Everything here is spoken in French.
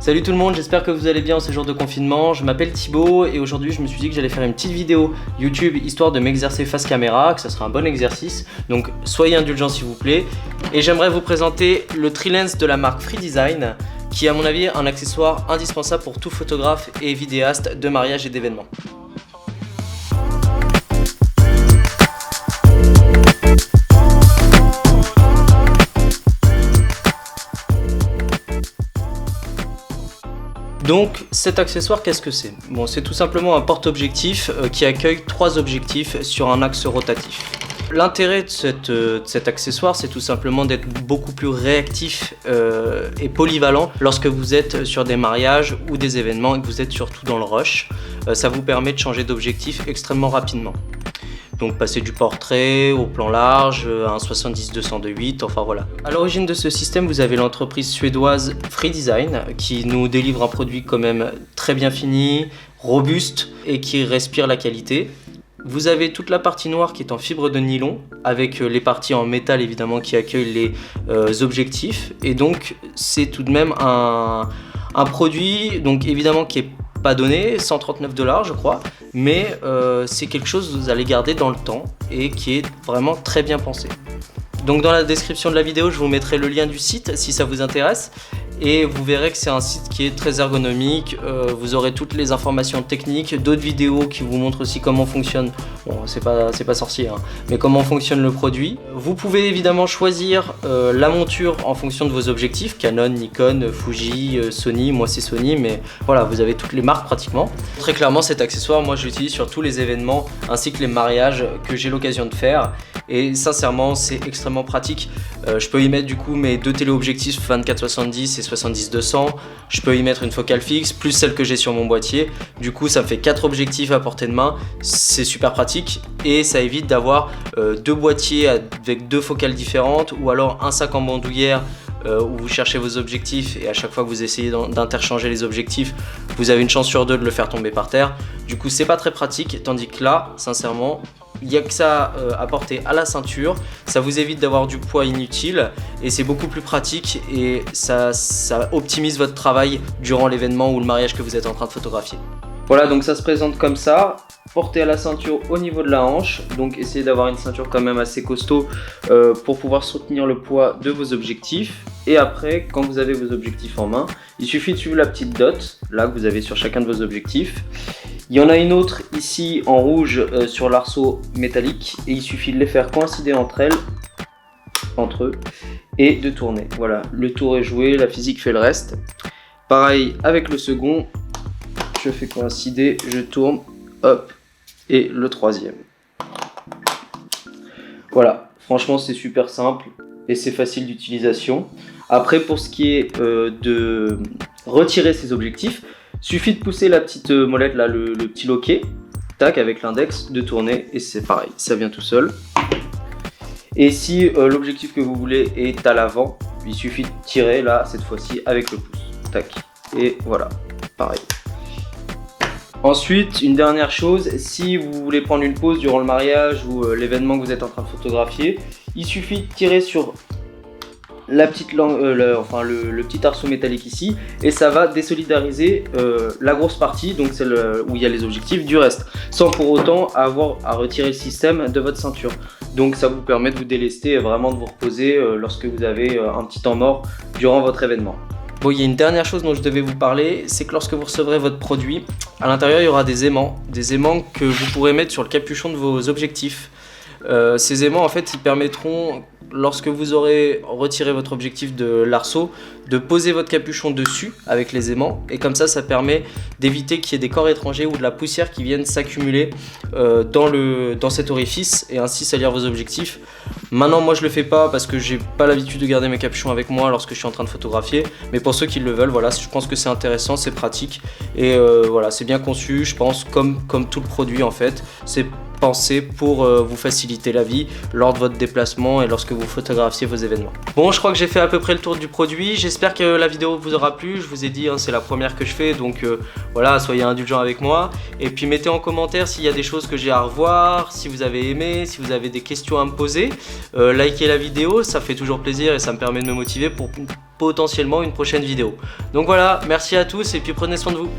Salut tout le monde, j'espère que vous allez bien en ce jour de confinement. Je m'appelle Thibaut et aujourd'hui je me suis dit que j'allais faire une petite vidéo YouTube histoire de m'exercer face caméra, que ça sera un bon exercice. Donc soyez indulgents s'il vous plaît. Et j'aimerais vous présenter le Tree-Lens de la marque Free Design, qui est à mon avis un accessoire indispensable pour tout photographe et vidéaste de mariage et d'événements. Donc cet accessoire, qu'est-ce que c'est? Bon, c'est tout simplement un porte-objectif qui accueille 3 objectifs sur un axe rotatif. L'intérêt de cet accessoire, c'est tout simplement d'être beaucoup plus réactif et polyvalent lorsque vous êtes sur des mariages ou des événements et que vous êtes surtout dans le rush. Ça vous permet de changer d'objectif extrêmement rapidement. Donc passer du portrait au plan large, à un 70-200 de 8, enfin voilà. À l'origine de ce système, vous avez l'entreprise suédoise Free Design qui nous délivre un produit quand même très bien fini, robuste et qui respire la qualité. Vous avez toute la partie noire qui est en fibre de nylon avec les parties en métal évidemment qui accueillent les objectifs. Et donc c'est tout de même un produit donc évidemment qui est pas donné, 139 $ je crois, mais c'est quelque chose que vous allez garder dans le temps et qui est vraiment très bien pensé. Donc dans la description de la vidéo, je vous mettrai le lien du site si ça vous intéresse et vous verrez que c'est un site qui est très ergonomique, vous aurez toutes les informations techniques, d'autres vidéos qui vous montrent aussi comment fonctionne, bon c'est pas sorcier, hein, mais comment fonctionne le produit. Vous pouvez évidemment choisir la monture en fonction de vos objectifs, Canon, Nikon, Fuji, Sony, moi c'est Sony, mais voilà, vous avez toutes les marques pratiquement. Très clairement cet accessoire, moi je l'utilise sur tous les événements ainsi que les mariages que j'ai l'occasion de faire et sincèrement c'est extrêmement pratique. Je peux y mettre du coup mes 2 téléobjectifs 24-70 et 70-200, je peux y mettre une focale fixe plus celle que j'ai sur mon boîtier, du coup ça me fait 4 objectifs à portée de main, c'est super pratique et ça évite d'avoir 2 boîtiers avec 2 focales différentes ou alors un sac en bandoulière où vous cherchez vos objectifs et à chaque fois que vous essayez d'interchanger les objectifs, vous avez une chance sur 2 de le faire tomber par terre. Du coup c'est pas très pratique, tandis que là, sincèrement, il n'y a que ça à porter à la ceinture, ça vous évite d'avoir du poids inutile et c'est beaucoup plus pratique et ça optimise votre travail durant l'événement ou le mariage que vous êtes en train de photographier. Voilà, donc ça se présente comme ça, porté à la ceinture au niveau de la hanche, donc essayez d'avoir une ceinture quand même assez costaud pour pouvoir soutenir le poids de vos objectifs. Et après, quand vous avez vos objectifs en main, il suffit de suivre la petite dot, là que vous avez sur chacun de vos objectifs. Il y en a une autre ici en rouge sur l'arceau métallique et il suffit de les faire coïncider entre eux et de tourner. Voilà, le tour est joué, la physique fait le reste. Pareil avec le second, je fais coïncider, je tourne, hop, et le troisième. Voilà, franchement c'est super simple et c'est facile d'utilisation. Après pour ce qui est de retirer ces objectifs, suffit de pousser la petite molette là, le petit loquet, tac avec l'index, de tourner et c'est pareil, ça vient tout seul. Et si l'objectif que vous voulez est à l'avant, il suffit de tirer là cette fois-ci avec le pouce, tac, et voilà, pareil. Ensuite, une dernière chose, si vous voulez prendre une pause durant le mariage ou l'événement que vous êtes en train de photographier, il suffit de tirer sur la petite langue, le petit arceau métallique ici et ça va désolidariser la grosse partie, donc celle où il y a les objectifs du reste, sans pour autant avoir à retirer le système de votre ceinture. Donc ça vous permet de vous délester et vraiment de vous reposer lorsque vous avez un petit temps mort durant votre événement. Bon, il y a une dernière chose dont je devais vous parler, c'est que lorsque vous recevrez votre produit, à l'intérieur il y aura des aimants que vous pourrez mettre sur le capuchon de vos objectifs. Ces aimants en fait ils permettront, lorsque vous aurez retiré votre objectif de l'arceau, de poser votre capuchon dessus avec les aimants et comme ça permet d'éviter qu'il y ait des corps étrangers ou de la poussière qui viennent s'accumuler dans cet orifice et ainsi salir vos objectifs. Maintenant moi je le fais pas parce que j'ai pas l'habitude de garder mes capuchons avec moi lorsque je suis en train de photographier, mais pour ceux qui le veulent, voilà, je pense que c'est intéressant, c'est pratique et voilà, c'est bien conçu, je pense, comme tout le produit en fait. C'est pensé pour vous faciliter la vie lors de votre déplacement et lorsque vous vous photographiez vos événements. Bon, je crois que j'ai fait à peu près le tour du produit. J'espère que la vidéo vous aura plu. Je vous ai dit, hein, c'est la première que je fais, donc voilà, soyez indulgents avec moi. Et puis mettez en commentaire s'il y a des choses que j'ai à revoir, si vous avez aimé, si vous avez des questions à me poser. Likez la vidéo, ça fait toujours plaisir et ça me permet de me motiver pour potentiellement une prochaine vidéo. Donc voilà, merci à tous et puis prenez soin de vous.